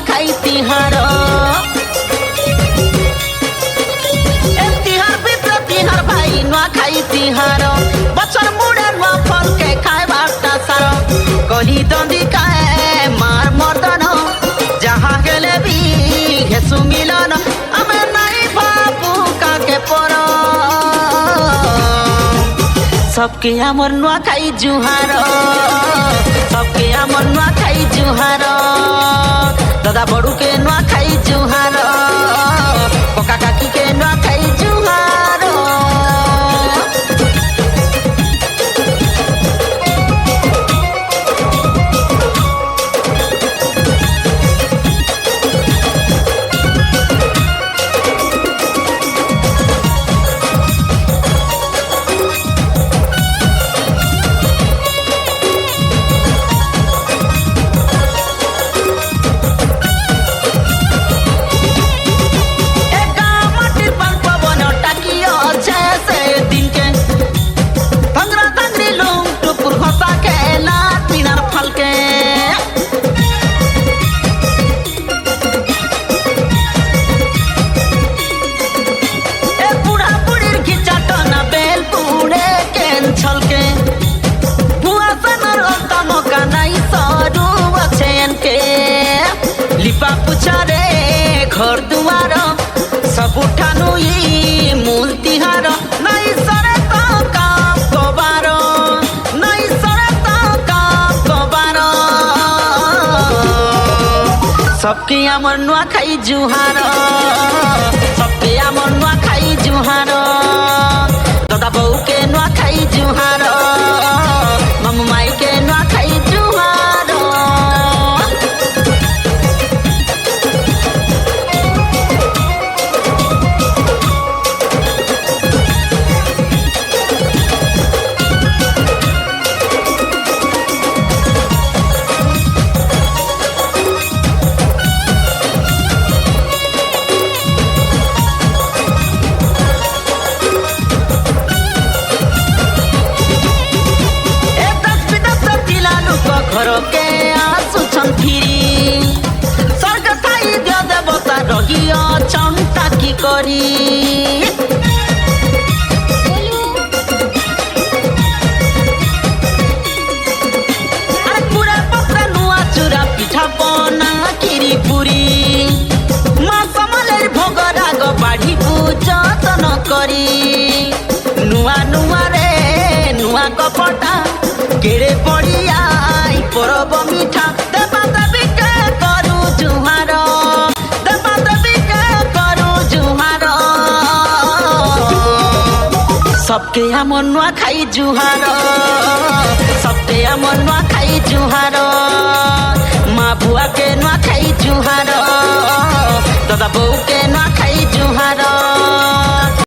खाई तिहार तिहार भित्र तिहार भाई नुआ खाई तिहार बचर मुड़े नुआ फल के खाए बाटा सार कली दंदी खाए मार मर्दन जहाँ गेले भी हेसु मिलन आमे नाई बाबू का के पर सबके आमर नुआ खाई जुहार सबके आमर नुआ खाई जुहार दादा बड़ू के नुआ खाई जुहार कका काकी के नुआ खाई जुहार लिपा पुछा रे घर दुआर सब उठानु मूल तिहार नहीं सरे तो काम कबार नहीं सरे तो काम कबार सबके आमर नुआ खाई जुहार सबके आमर नुआ खाई जुहार दादा बहू के नुआ खाई जुहार मामू माई के नुआ खाई जुहार घर के आसुछन फिरी स्वर्ग थाई दियो देवता रही चंता की करी पूरा पत्ता नुआ चूरा पिठा बना खीरी पूरी माँ समलेर भोग राग बाढ़ी पूजन करी नुआ नुआ रे नुआ कपटा केड़े पड़िया परब मिठा देवा देवी के करू जुहार देवा देवी के करू जुहार सबके आमर नुआ खाई जुहार सबके आमर नुआ खाई जुहार माँ बुआ के नुआ खाई जुहार दादा बहू के नुआ खाई जुहार